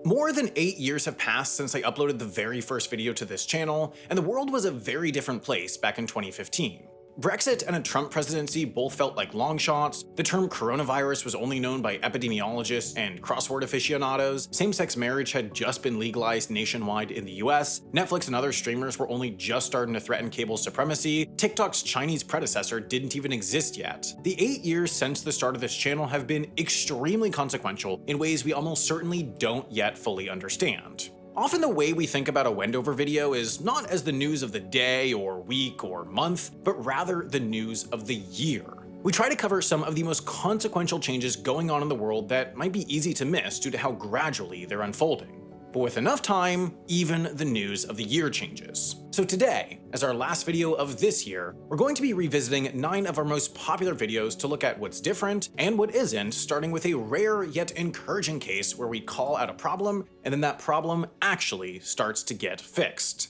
More than 8 years have passed since I uploaded the very first video to this channel, and the world was a very different place back in 2015. Brexit and a Trump presidency both felt like long shots, the term coronavirus was only known by epidemiologists and crossword aficionados, same-sex marriage had just been legalized nationwide in the US, Netflix and other streamers were only just starting to threaten cable supremacy, TikTok's Chinese predecessor didn't even exist yet. The 8 years since the start of this channel have been extremely consequential in ways we almost certainly don't yet fully understand. Often the way we think about a Wendover video is not as the news of the day or week or month, but rather the news of the year. We try to cover some of the most consequential changes going on in the world that might be easy to miss due to how gradually they're unfolding. But with enough time, even the news of the year changes. So today, as our last video of this year, we're going to be revisiting 9 of our most popular videos to look at what's different and what isn't, starting with a rare yet encouraging case where we call out a problem and then that problem actually starts to get fixed.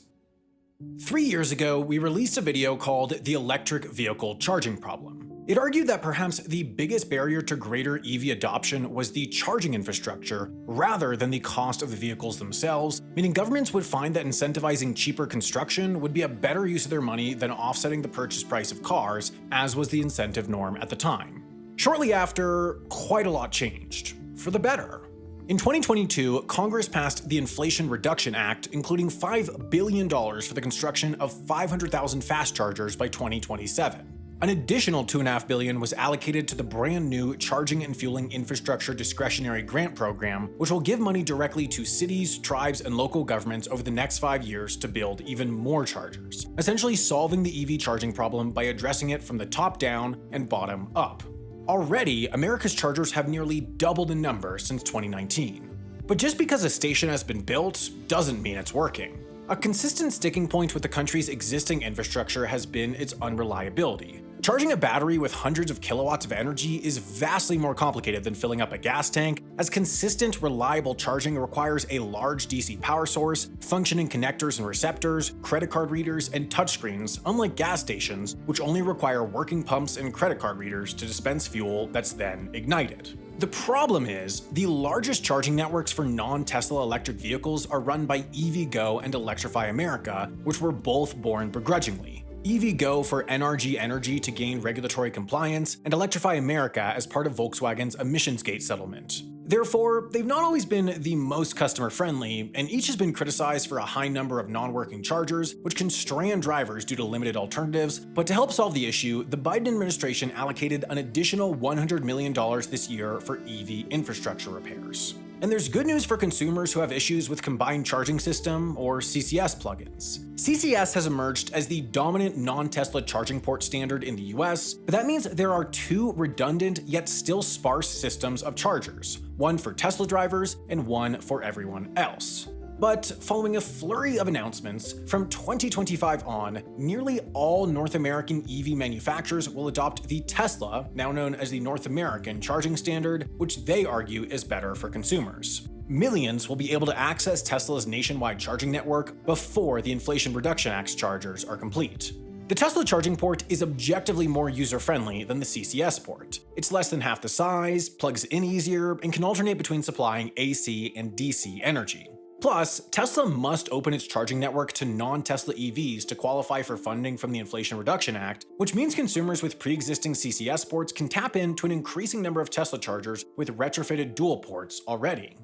3 years ago, we released a video called The Electric Vehicle Charging Problem. It argued that perhaps the biggest barrier to greater EV adoption was the charging infrastructure rather than the cost of the vehicles themselves, meaning governments would find that incentivizing cheaper construction would be a better use of their money than offsetting the purchase price of cars, as was the incentive norm at the time. Shortly after, quite a lot changed, for the better. In 2022, Congress passed the Inflation Reduction Act, including $5 billion for the construction of 500,000 fast chargers by 2027. An additional $2.5 billion was allocated to the brand new Charging and Fueling Infrastructure Discretionary Grant Program, which will give money directly to cities, tribes, and local governments over the next 5 years to build even more chargers, essentially solving the EV charging problem by addressing it from the top down and bottom up. Already, America's chargers have nearly doubled in number since 2019. But just because a station has been built doesn't mean it's working. A consistent sticking point with the country's existing infrastructure has been its unreliability. Charging a battery with hundreds of kilowatts of energy is vastly more complicated than filling up a gas tank, as consistent, reliable charging requires a large DC power source, functioning connectors and receptors, credit card readers, and touchscreens, unlike gas stations, which only require working pumps and credit card readers to dispense fuel that's then ignited. The problem is, the largest charging networks for non-Tesla electric vehicles are run by EVgo and Electrify America, which were both born begrudgingly. EVgo for NRG Energy to gain regulatory compliance, and Electrify America as part of Volkswagen's emissions-gate settlement. Therefore, they've not always been the most customer-friendly, and each has been criticized for a high number of non-working chargers, which can strand drivers due to limited alternatives. But to help solve the issue, the Biden administration allocated an additional $100 million this year for EV infrastructure repairs. And there's good news for consumers who have issues with combined charging system or CCS plugins. CCS has emerged as the dominant non-Tesla charging port standard in the US, but that means there are 2 redundant yet still sparse systems of chargers, one for Tesla drivers and one for everyone else. But following a flurry of announcements, from 2025 on, nearly all North American EV manufacturers will adopt the Tesla, now known as the North American charging standard, which they argue is better for consumers. Millions will be able to access Tesla's nationwide charging network before the Inflation Reduction Act's chargers are complete. The Tesla charging port is objectively more user-friendly than the CCS port. It's less than half the size, plugs in easier, and can alternate between supplying AC and DC energy. Plus, Tesla must open its charging network to non-Tesla EVs to qualify for funding from the Inflation Reduction Act, which means consumers with pre-existing CCS ports can tap into an increasing number of Tesla chargers with retrofitted dual ports already.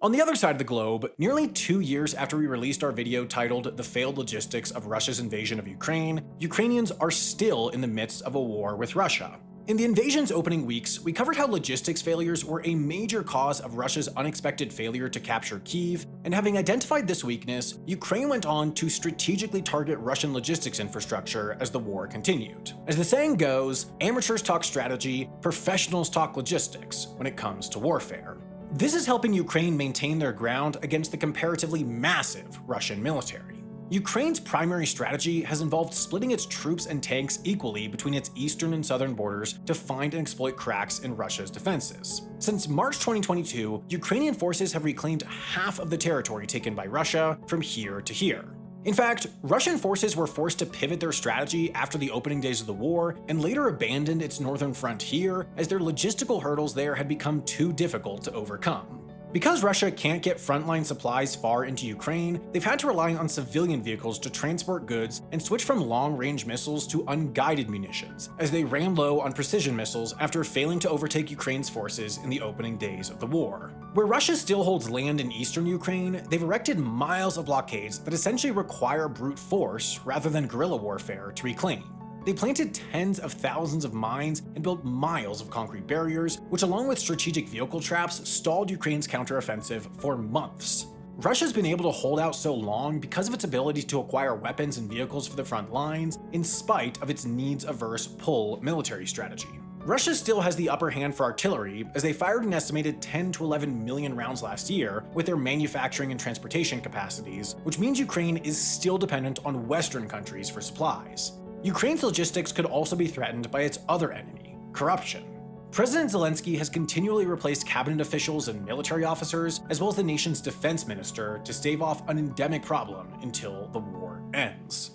On the other side of the globe, nearly 2 years after we released our video titled The Failed Logistics of Russia's Invasion of Ukraine, Ukrainians are still in the midst of a war with Russia. In the invasion's opening weeks, we covered how logistics failures were a major cause of Russia's unexpected failure to capture Kyiv, and having identified this weakness, Ukraine went on to strategically target Russian logistics infrastructure as the war continued. As the saying goes, amateurs talk strategy, professionals talk logistics when it comes to warfare. This is helping Ukraine maintain their ground against the comparatively massive Russian military. Ukraine's primary strategy has involved splitting its troops and tanks equally between its eastern and southern borders to find and exploit cracks in Russia's defenses. Since March 2022, Ukrainian forces have reclaimed half of the territory taken by Russia from here to here. In fact, Russian forces were forced to pivot their strategy after the opening days of the war and later abandoned its northern frontier as their logistical hurdles there had become too difficult to overcome. Because Russia can't get frontline supplies far into Ukraine, they've had to rely on civilian vehicles to transport goods and switch from long-range missiles to unguided munitions, as they ran low on precision missiles after failing to overtake Ukraine's forces in the opening days of the war. Where Russia still holds land in eastern Ukraine, they've erected miles of blockades that essentially require brute force rather than guerrilla warfare to reclaim. They planted tens of thousands of mines and built miles of concrete barriers, which along with strategic vehicle traps stalled Ukraine's counteroffensive for months. Russia's been able to hold out so long because of its ability to acquire weapons and vehicles for the front lines, in spite of its needs-averse pull military strategy. Russia still has the upper hand for artillery, as they fired an estimated 10 to 11 million rounds last year with their manufacturing and transportation capacities, which means Ukraine is still dependent on Western countries for supplies. Ukraine's logistics could also be threatened by its other enemy, corruption. President Zelensky has continually replaced cabinet officials and military officers, as well as the nation's defense minister, to stave off an endemic problem until the war ends.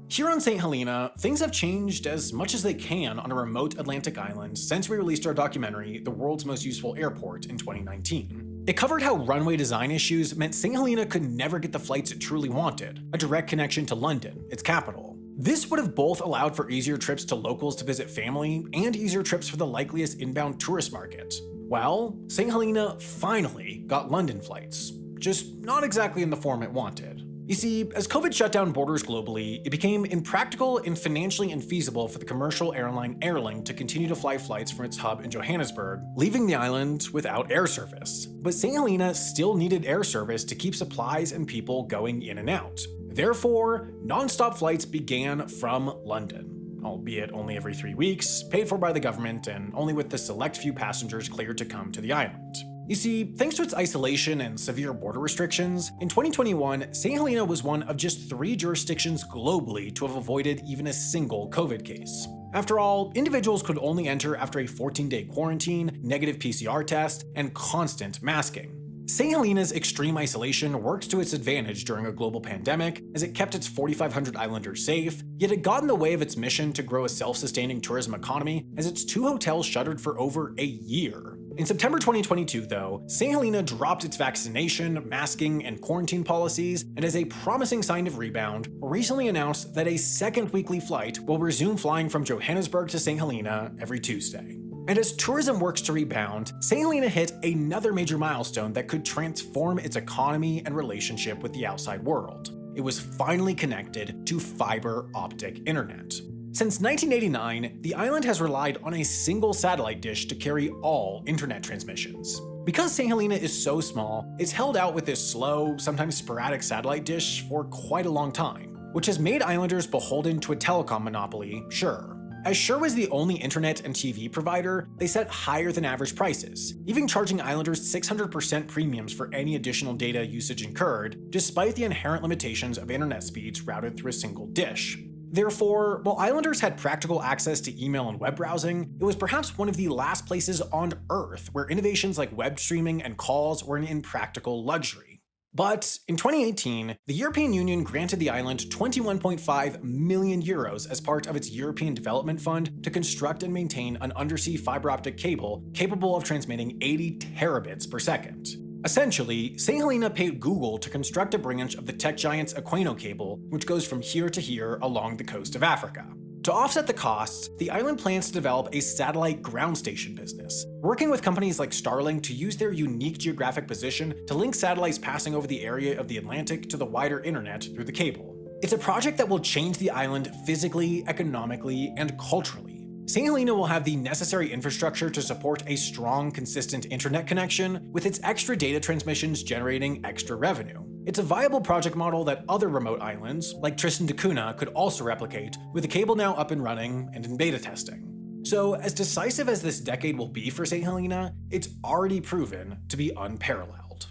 Here on St. Helena, things have changed as much as they can on a remote Atlantic island since we released our documentary, The World's Most Useful Airport, in 2019. It covered how runway design issues meant St. Helena could never get the flights it truly wanted, a direct connection to London, its capital. This would have both allowed for easier trips to locals to visit family and easier trips for the likeliest inbound tourist market. Well, St. Helena finally got London flights, just not exactly in the form it wanted. You see, as COVID shut down borders globally, it became impractical and financially infeasible for the commercial airline Airlink to continue to fly flights from its hub in Johannesburg, leaving the island without air service. But St. Helena still needed air service to keep supplies and people going in and out. Therefore, non-stop flights began from London, albeit only every 3 weeks, paid for by the government and only with the select few passengers cleared to come to the island. You see, thanks to its isolation and severe border restrictions, in 2021, St. Helena was one of just 3 jurisdictions globally to have avoided even a single COVID case. After all, individuals could only enter after a 14-day quarantine, negative PCR test, and constant masking. St. Helena's extreme isolation worked to its advantage during a global pandemic, as it kept its 4,500 islanders safe, yet it got in the way of its mission to grow a self-sustaining tourism economy, as its 2 hotels shuttered for over a year. In September 2022, though, St. Helena dropped its vaccination, masking, and quarantine policies, and as a promising sign of rebound, recently announced that a second weekly flight will resume flying from Johannesburg to St. Helena every Tuesday. And as tourism works to rebound, St. Helena hit another major milestone that could transform its economy and relationship with the outside world. It was finally connected to fiber optic internet. Since 1989, the island has relied on a single satellite dish to carry all internet transmissions. Because St. Helena is so small, it's held out with this slow, sometimes sporadic satellite dish for quite a long time, which has made islanders beholden to a telecom monopoly, sure. As Sure was the only internet and TV provider, they set higher than average prices, even charging islanders 600% premiums for any additional data usage incurred, despite the inherent limitations of internet speeds routed through a single dish. Therefore, while islanders had practical access to email and web browsing, it was perhaps one of the last places on Earth where innovations like web streaming and calls were an impractical luxury. But in 2018, the European Union granted the island 21.5 million euros as part of its European Development Fund to construct and maintain an undersea fiber optic cable capable of transmitting 80 terabits per second. Essentially, St. Helena paid Google to construct a branch of the tech giant's Aquino cable, which goes from here to here along the coast of Africa. To offset the costs, the island plans to develop a satellite ground station business, working with companies like Starlink to use their unique geographic position to link satellites passing over the area of the Atlantic to the wider internet through the cable. It's a project that will change the island physically, economically, and culturally. St. Helena will have the necessary infrastructure to support a strong, consistent internet connection, with its extra data transmissions generating extra revenue. It's a viable project model that other remote islands, like Tristan da Cunha, could also replicate, with the cable now up and running and in beta testing. So, as decisive as this decade will be for St. Helena, it's already proven to be unparalleled.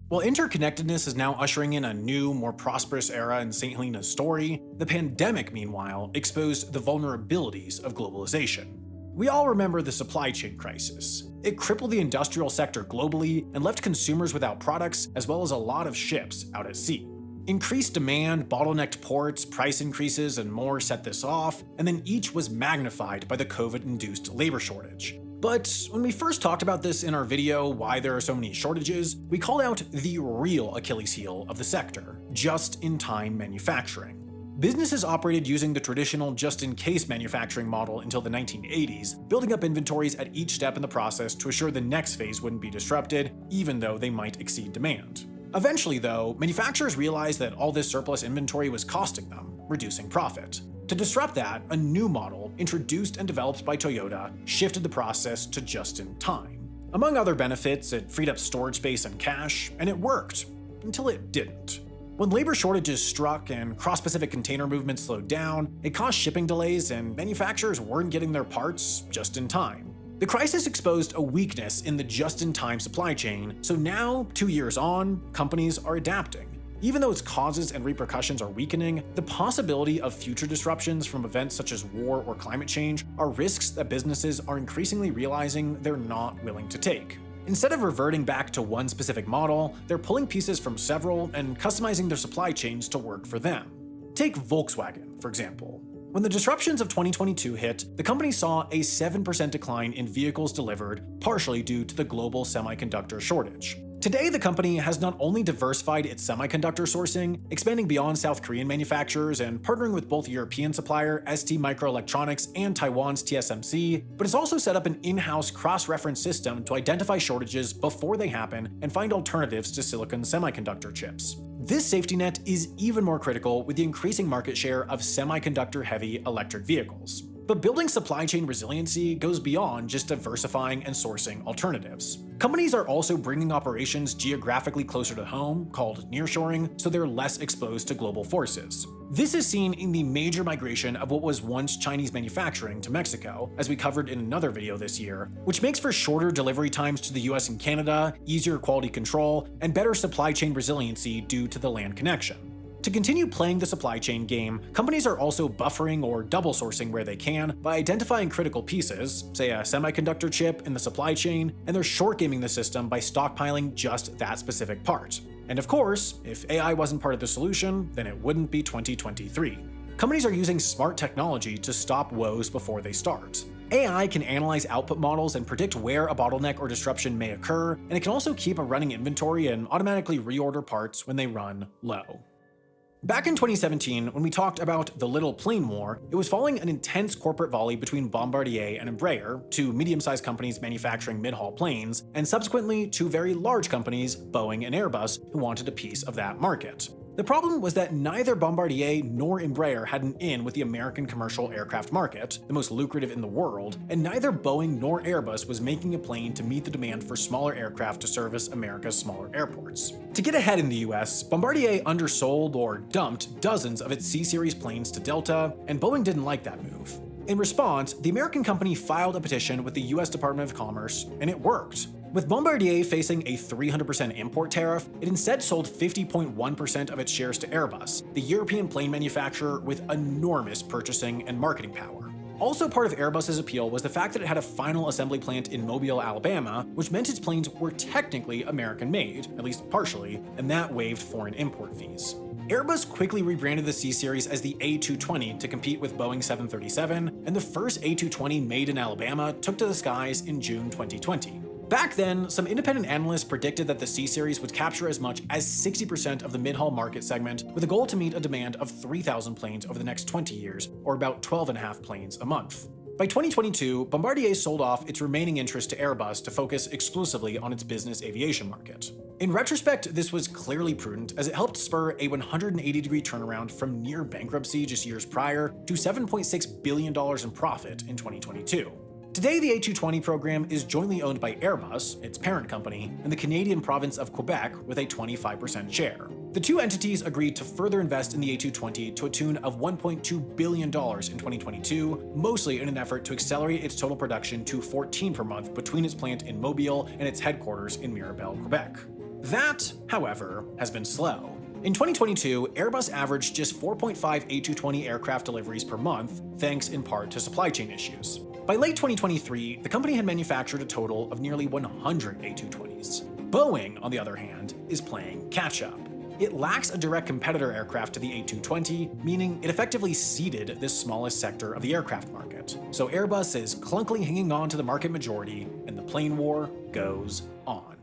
While interconnectedness is now ushering in a new, more prosperous era in St. Helena's story, the pandemic, meanwhile, exposed the vulnerabilities of globalization. We all remember the supply chain crisis. It crippled the industrial sector globally and left consumers without products, as well as a lot of ships out at sea. Increased demand, bottlenecked ports, price increases, and more set this off, and then each was magnified by the COVID-induced labor shortage. But when we first talked about this in our video, why there are so many shortages, we called out the real Achilles heel of the sector, just-in-time manufacturing. Businesses operated using the traditional just-in-case manufacturing model until the 1980s, building up inventories at each step in the process to assure the next phase wouldn't be disrupted, even though they might exceed demand. Eventually, though, manufacturers realized that all this surplus inventory was costing them, reducing profit. To disrupt that, a new model, introduced and developed by Toyota, shifted the process to just-in-time. Among other benefits, it freed up storage space and cash, and it worked. Until it didn't. When labor shortages struck and cross-Pacific container movements slowed down, it caused shipping delays and manufacturers weren't getting their parts just in time. The crisis exposed a weakness in the just-in-time supply chain, so now, 2 years on, companies are adapting. Even though its causes and repercussions are weakening, the possibility of future disruptions from events such as war or climate change are risks that businesses are increasingly realizing they're not willing to take. Instead of reverting back to one specific model, they're pulling pieces from several and customizing their supply chains to work for them. Take Volkswagen, for example. When the disruptions of 2022 hit, the company saw a 7% decline in vehicles delivered, partially due to the global semiconductor shortage. Today, the company has not only diversified its semiconductor sourcing, expanding beyond South Korean manufacturers and partnering with both European supplier STMicroelectronics and Taiwan's TSMC, but it's also set up an in-house cross-reference system to identify shortages before they happen and find alternatives to silicon semiconductor chips. This safety net is even more critical with the increasing market share of semiconductor-heavy electric vehicles. But building supply chain resiliency goes beyond just diversifying and sourcing alternatives. Companies are also bringing operations geographically closer to home, called nearshoring, so they're less exposed to global forces. This is seen in the major migration of what was once Chinese manufacturing to Mexico, as we covered in another video this year, which makes for shorter delivery times to the US and Canada, easier quality control, and better supply chain resiliency due to the land connection. To continue playing the supply chain game, companies are also buffering or double sourcing where they can by identifying critical pieces, say a semiconductor chip in the supply chain, and they're short gaming the system by stockpiling just that specific part. And of course, if AI wasn't part of the solution, then it wouldn't be 2023. Companies are using smart technology to stop woes before they start. AI can analyze output models and predict where a bottleneck or disruption may occur, and it can also keep a running inventory and automatically reorder parts when they run low. Back in 2017, when we talked about the Little Plane War, it was following an intense corporate volley between Bombardier and Embraer, two medium-sized companies manufacturing mid-haul planes, and subsequently two very large companies, Boeing and Airbus, who wanted a piece of that market. The problem was that neither Bombardier nor Embraer had an in with the American commercial aircraft market, the most lucrative in the world, and neither Boeing nor Airbus was making a plane to meet the demand for smaller aircraft to service America's smaller airports. To get ahead in the US, Bombardier undersold or dumped dozens of its C-Series planes to Delta, and Boeing didn't like that move. In response, the American company filed a petition with the US Department of Commerce, and it worked. With Bombardier facing a 300% import tariff, it instead sold 50.1% of its shares to Airbus, the European plane manufacturer with enormous purchasing and marketing power. Also part of Airbus's appeal was the fact that it had a final assembly plant in Mobile, Alabama, which meant its planes were technically American-made, at least partially, and that waived foreign import fees. Airbus quickly rebranded the C-Series as the A220 to compete with Boeing 737, and the first A220 made in Alabama took to the skies in June 2020. Back then, some independent analysts predicted that the C-Series would capture as much as 60% of the mid-haul market segment, with a goal to meet a demand of 3,000 planes over the next 20 years, or about 12.5 planes a month. By 2022, Bombardier sold off its remaining interest to Airbus to focus exclusively on its business aviation market. In retrospect, this was clearly prudent, as it helped spur a 180-degree turnaround from near bankruptcy just years prior to $7.6 billion in profit in 2022. Today, the A220 program is jointly owned by Airbus, its parent company, and the Canadian province of Quebec with a 25% share. The two entities agreed to further invest in the A220 to a tune of $1.2 billion in 2022, mostly in an effort to accelerate its total production to 14 per month between its plant in Mobile and its headquarters in Mirabel, Quebec. That, however, has been slow. In 2022, Airbus averaged just 4.5 A220 aircraft deliveries per month, thanks in part to supply chain issues. By late 2023, the company had manufactured a total of nearly 100 A220s. Boeing, on the other hand, is playing catch-up. it lacks a direct competitor aircraft to the A220, meaning it effectively ceded this smallest sector of the aircraft market. So Airbus is clunkily hanging on to the market majority, and the plane war goes on.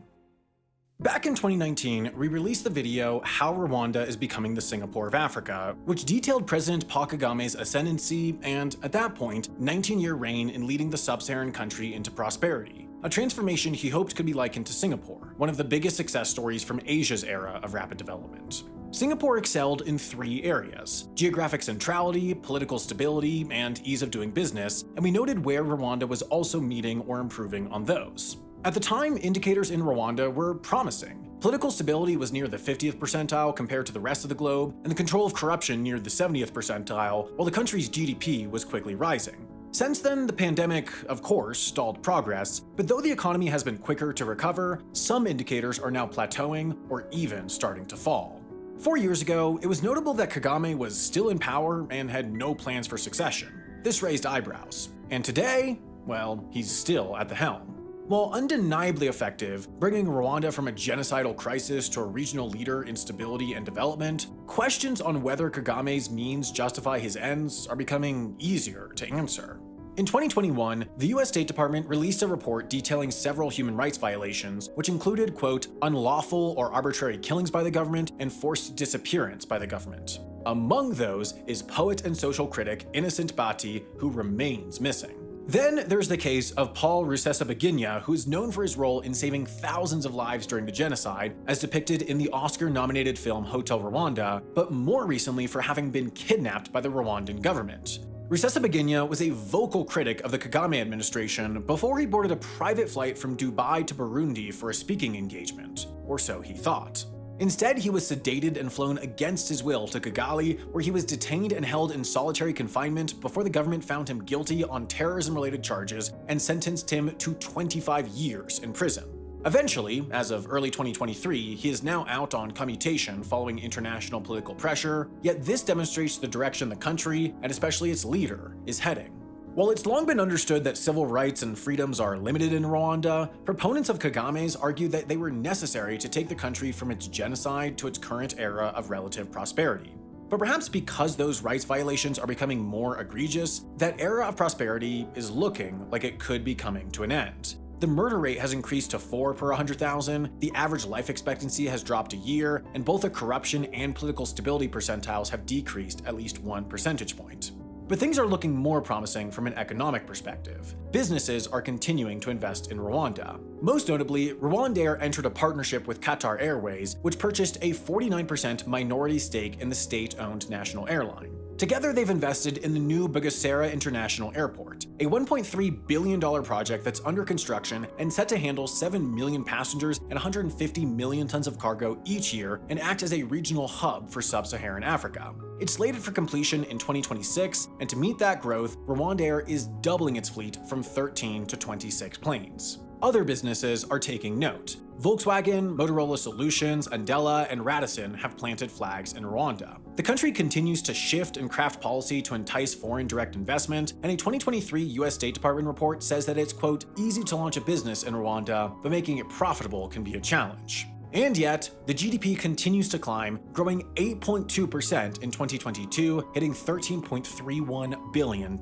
Back in 2019, we released the video How Rwanda is Becoming the Singapore of Africa, which detailed President Paul Kagame's ascendancy and, at that point, 19-year reign in leading the sub-Saharan country into prosperity, a transformation he hoped could be likened to Singapore, one of the biggest success stories from Asia's era of rapid development. Singapore excelled in 3 areas: geographic centrality, political stability, and ease of doing business, and we noted where Rwanda was also meeting or improving on those. At the time, indicators in Rwanda were promising. Political stability was near the 50th percentile compared to the rest of the globe, and the control of corruption near the 70th percentile, while the country's GDP was quickly rising. Since then, the pandemic, of course, stalled progress, but though the economy has been quicker to recover, some indicators are now plateauing or even starting to fall. 4 years ago, it was notable that Kagame was still in power and had no plans for succession. This raised eyebrows. And today, well, he's still at the helm. While undeniably effective, bringing Rwanda from a genocidal crisis to a regional leader in stability and development, questions on whether Kagame's means justify his ends are becoming easier to answer. In 2021, the US State Department released a report detailing several human rights violations, which included, quote, unlawful or arbitrary killings by the government and forced disappearance by the government. Among those is poet and social critic Innocent Bati, who remains missing. Then there's the case of Paul Rusesabagina, who is known for his role in saving thousands of lives during the genocide, as depicted in the Oscar-nominated film Hotel Rwanda, but more recently for having been kidnapped by the Rwandan government. Rusesabagina was a vocal critic of the Kagame administration before he boarded a private flight from Dubai to Burundi for a speaking engagement, or so he thought. Instead, he was sedated and flown against his will to Kigali, where he was detained and held in solitary confinement before the government found him guilty on terrorism-related charges and sentenced him to 25 years in prison. Eventually, as of early 2023, he is now out on commutation following international political pressure, yet this demonstrates the direction the country, and especially its leader, is heading. While it's long been understood that civil rights and freedoms are limited in Rwanda, proponents of Kagame's argue that they were necessary to take the country from its genocide to its current era of relative prosperity. But perhaps because those rights violations are becoming more egregious, that era of prosperity is looking like it could be coming to an end. The murder rate has increased to 4 per 100,000, the average life expectancy has dropped a year, and both the corruption and political stability percentiles have decreased at least 1 percentage point. But things are looking more promising from an economic perspective. Businesses are continuing to invest in Rwanda. Most notably, Rwandair entered a partnership with Qatar Airways, which purchased a 49% minority stake in the state-owned national airline. Together, they've invested in the new Bugesera International Airport, a $1.3 billion project that's under construction and set to handle 7 million passengers and 150 million tons of cargo each year and act as a regional hub for sub-Saharan Africa. It's slated for completion in 2026, and to meet that growth, Rwandair is doubling its fleet from 13 to 26 planes. Other businesses are taking note. Volkswagen, Motorola Solutions, Andela, and Radisson have planted flags in Rwanda. The country continues to shift and craft policy to entice foreign direct investment, and a 2023 US State Department report says that it's, quote, easy to launch a business in Rwanda, but making it profitable can be a challenge. And yet, the GDP continues to climb, growing 8.2% in 2022, hitting $13.31 billion.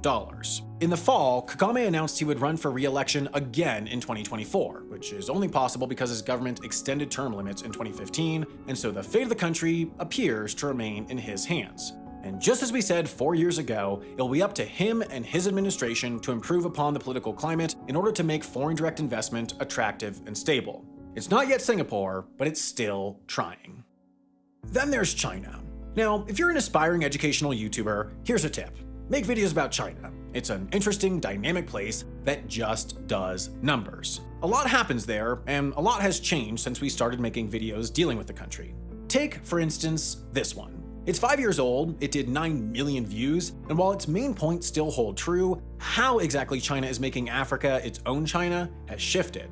In the fall, Kagame announced he would run for re-election again in 2024, which is only possible because his government extended term limits in 2015, and so the fate of the country appears to remain in his hands. And just as we said 4 years ago, it'll be up to him and his administration to improve upon the political climate in order to make foreign direct investment attractive and stable. It's not yet Singapore, but it's still trying. Then there's China. Now, if you're an aspiring educational YouTuber, here's a tip. Make videos about China. It's an interesting, dynamic place that just does numbers. A lot happens there, and a lot has changed since we started making videos dealing with the country. Take, for instance, this one. It's 5 years old, it did 9 million views, and while its main points still hold true, how exactly China is making Africa its own China has shifted.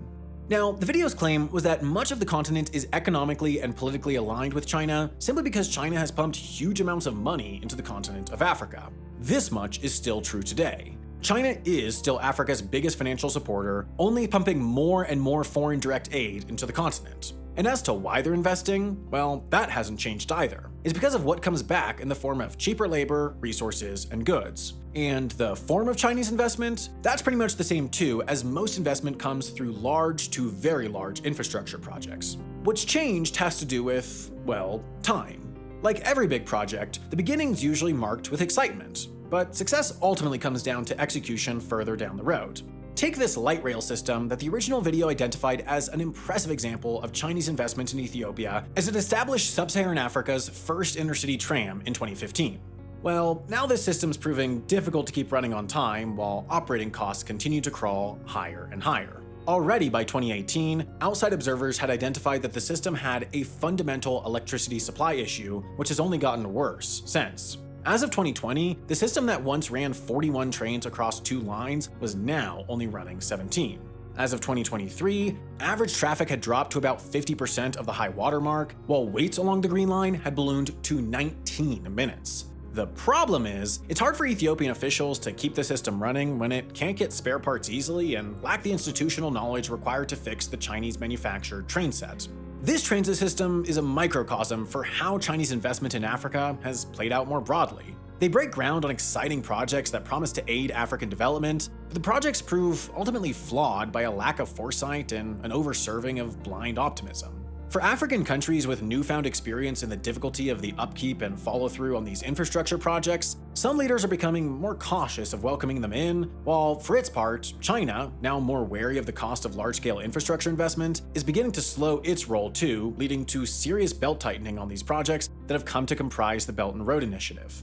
Now, the video's claim was that much of the continent is economically and politically aligned with China simply because China has pumped huge amounts of money into the continent of Africa. This much is still true today. China is still Africa's biggest financial supporter, only pumping more and more foreign direct aid into the continent. And as to why they're investing, well, that hasn't changed either. It's because of what comes back in the form of cheaper labor, resources, and goods. And the form of Chinese investment? That's pretty much the same too, as most investment comes through large to very large infrastructure projects. What's changed has to do with, well, time. Like every big project, the beginning's usually marked with excitement, but success ultimately comes down to execution further down the road. Take this light rail system that the original video identified as an impressive example of Chinese investment in Ethiopia, as it established sub-Saharan Africa's first intercity tram in 2015. Well, now this system's proving difficult to keep running on time while operating costs continue to crawl higher and higher. Already by 2018, outside observers had identified that the system had a fundamental electricity supply issue, which has only gotten worse since. As of 2020, the system that once ran 41 trains across 2 lines was now only running 17. As of 2023, average traffic had dropped to about 50% of the high water mark, while waits along the Green Line had ballooned to 19 minutes. The problem is, it's hard for Ethiopian officials to keep the system running when it can't get spare parts easily and lack the institutional knowledge required to fix the Chinese-manufactured train set. This transit system is a microcosm for how Chinese investment in Africa has played out more broadly. They break ground on exciting projects that promise to aid African development, but the projects prove ultimately flawed by a lack of foresight and an overserving of blind optimism. For African countries with newfound experience in the difficulty of the upkeep and follow-through on these infrastructure projects, some leaders are becoming more cautious of welcoming them in, while for its part, China, now more wary of the cost of large-scale infrastructure investment, is beginning to slow its roll too, leading to serious belt-tightening on these projects that have come to comprise the Belt and Road Initiative.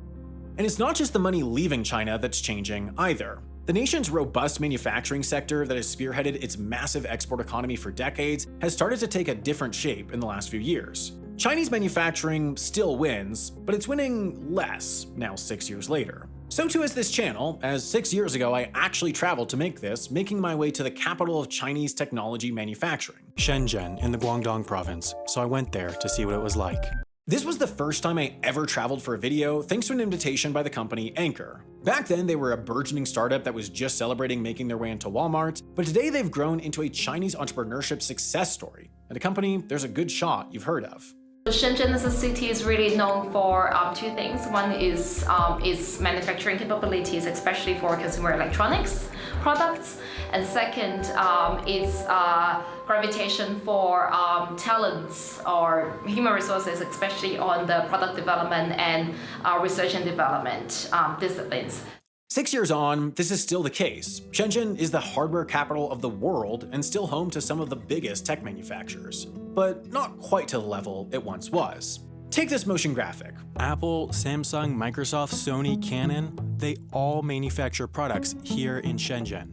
And it's not just the money leaving China that's changing either. The nation's robust manufacturing sector that has spearheaded its massive export economy for decades has started to take a different shape in the last few years. Chinese manufacturing still wins, but it's winning less now 6 years later. So too is this channel, as 6 years ago I actually traveled to make this, making my way to the capital of Chinese technology manufacturing, Shenzhen in the Guangdong province, so I went there to see what it was like. This was the first time I ever traveled for a video thanks to an invitation by the company Anchor. Back then, they were a burgeoning startup that was just celebrating making their way into Walmart, but today they've grown into a Chinese entrepreneurship success story, and a company there's a good shot you've heard of. Shenzhen as a city is really known for 2 things. One is its manufacturing capabilities, especially for consumer electronics products, and second, its gravitation for talents or human resources, especially on the product development and research and development disciplines. 6 years on, this is still the case. Shenzhen is the hardware capital of the world and still home to some of the biggest tech manufacturers, but not quite to the level it once was. Take this motion graphic. Apple, Samsung, Microsoft, Sony, Canon, they all manufacture products here in Shenzhen.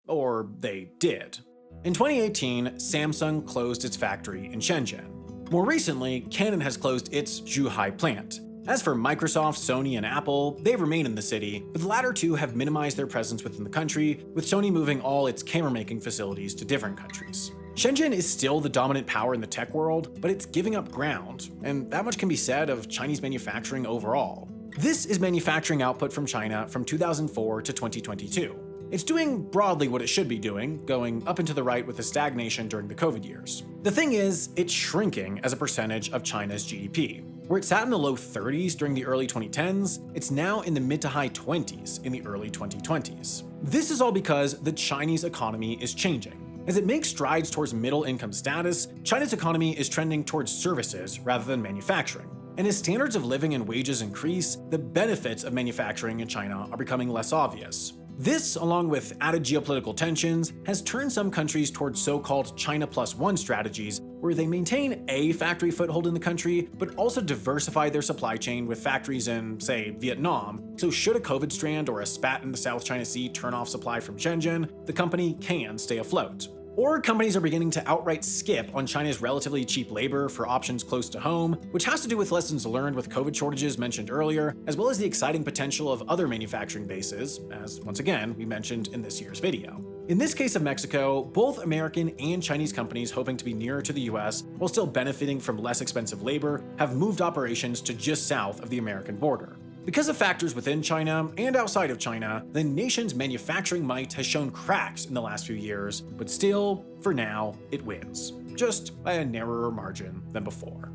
Or they did. In 2018, Samsung closed its factory in Shenzhen. More recently, Canon has closed its Zhuhai plant. As for Microsoft, Sony, and Apple, they remain in the city, but the latter two have minimized their presence within the country, with Sony moving all its camera-making facilities to different countries. Shenzhen is still the dominant power in the tech world, but it's giving up ground, and that much can be said of Chinese manufacturing overall. This is manufacturing output from China from 2004 to 2022. It's doing broadly what it should be doing, going up and to the right with the stagnation during the COVID years. The thing is, it's shrinking as a percentage of China's GDP. Where it sat in the low 30s during the early 2010s, it's now in the mid to high 20s in the early 2020s. This is all because the Chinese economy is changing. As it makes strides towards middle income status, China's economy is trending towards services rather than manufacturing. And as standards of living and wages increase, the benefits of manufacturing in China are becoming less obvious. This, along with added geopolitical tensions, has turned some countries towards so-called China Plus One strategies, where they maintain a factory foothold in the country, but also diversify their supply chain with factories in, say, Vietnam, so should a COVID strand or a spat in the South China Sea turn off supply from Shenzhen, the company can stay afloat. Or companies are beginning to outright skip on China's relatively cheap labor for options close to home, which has to do with lessons learned with COVID shortages mentioned earlier, as well as the exciting potential of other manufacturing bases, as once again we mentioned in this year's video. In this case of Mexico, both American and Chinese companies hoping to be nearer to the US while still benefiting from less expensive labor have moved operations to just south of the American border. Because of factors within China and outside of China, the nation's manufacturing might has shown cracks in the last few years, but still, for now, it wins. just by a narrower margin than before.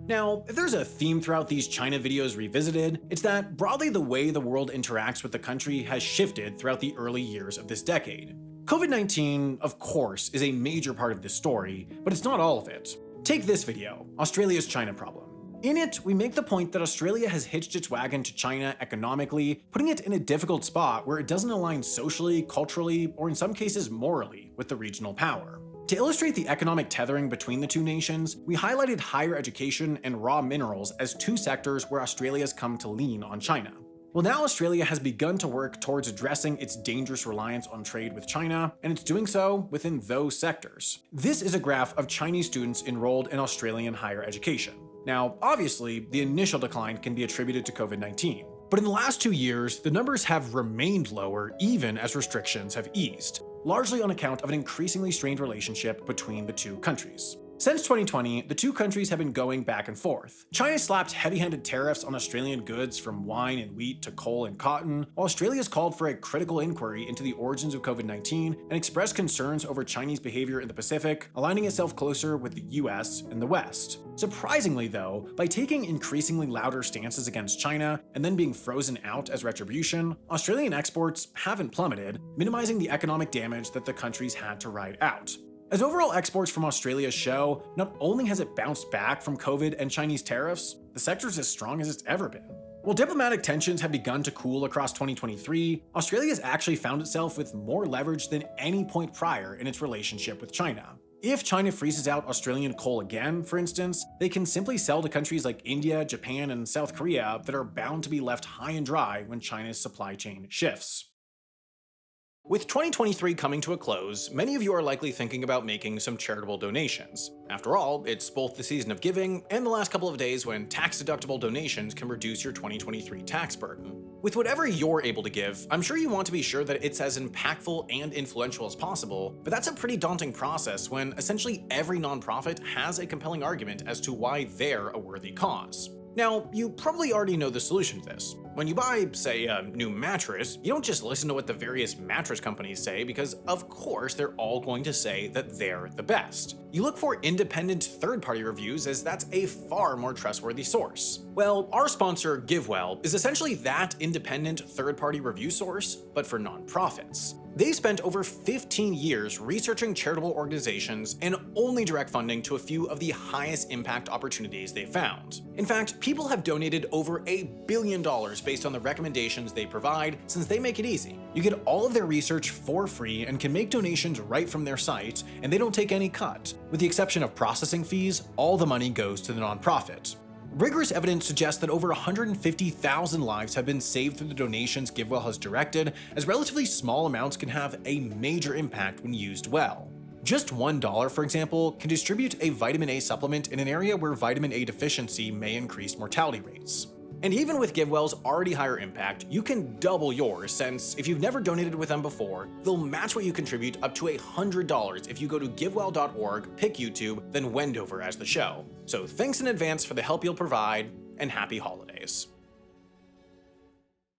Now, if there's a theme throughout these China videos revisited, it's that broadly the way the world interacts with the country has shifted throughout the early years of this decade. COVID-19, of course, is a major part of this story, but it's not all of it. Take this video, Australia's China problem. In it, we make the point that Australia has hitched its wagon to China economically, putting it in a difficult spot where it doesn't align socially, culturally, or in some cases morally with the regional power. To illustrate the economic tethering between the two nations, we highlighted higher education and raw minerals as two sectors where Australia's come to lean on China. Well, now Australia has begun to work towards addressing its dangerous reliance on trade with China, and it's doing so within those sectors. This is a graph of Chinese students enrolled in Australian higher education. Now, obviously, the initial decline can be attributed to COVID-19. But in the last 2 years, the numbers have remained lower even as restrictions have eased, largely on account of an increasingly strained relationship between the two countries. Since 2020, the two countries have been going back and forth. China slapped heavy-handed tariffs on Australian goods from wine and wheat to coal and cotton, while Australia's called for a critical inquiry into the origins of COVID-19 and expressed concerns over Chinese behavior in the Pacific, aligning itself closer with the US and the West. Surprisingly though, by taking increasingly louder stances against China and then being frozen out as retribution, Australian exports haven't plummeted, minimizing the economic damage that the countries had to ride out. As overall exports from Australia show, not only has it bounced back from COVID and Chinese tariffs, the sector's as strong as it's ever been. While diplomatic tensions have begun to cool across 2023, Australia has actually found itself with more leverage than any point prior in its relationship with China. If China freezes out Australian coal again, for instance, they can simply sell to countries like India, Japan, and South Korea that are bound to be left high and dry when China's supply chain shifts. With 2023 coming to a close, many of you are likely thinking about making some charitable donations. After all, it's both the season of giving and the last couple of days when tax-deductible donations can reduce your 2023 tax burden. With whatever you're able to give, I'm sure you want to be sure that it's as impactful and influential as possible, but that's a pretty daunting process when essentially every nonprofit has a compelling argument as to why they're a worthy cause. Now, you probably already know the solution to this. When you buy, say, a new mattress, you don't just listen to what the various mattress companies say because, of course, they're all going to say that they're the best. You look for independent third-party reviews as that's a far more trustworthy source. Well, our sponsor, GiveWell, is essentially that independent third-party review source, but for nonprofits. They spent over 15 years researching charitable organizations and only direct funding to a few of the highest impact opportunities they found. In fact, people have donated over $1 billion based on the recommendations they provide, since they make it easy. You get all of their research for free and can make donations right from their site, and they don't take any cut. With the exception of processing fees, all the money goes to the nonprofit. Rigorous evidence suggests that over 150,000 lives have been saved through the donations GiveWell has directed, as relatively small amounts can have a major impact when used well. Just $1, for example, can distribute a vitamin A supplement in an area where vitamin A deficiency may increase mortality rates. And even with GiveWell's already higher impact, you can double yours, since if you've never donated with them before, they'll match what you contribute up to $100 if you go to givewell.org, pick YouTube, then Wendover as the show. So thanks in advance for the help you'll provide, and happy holidays.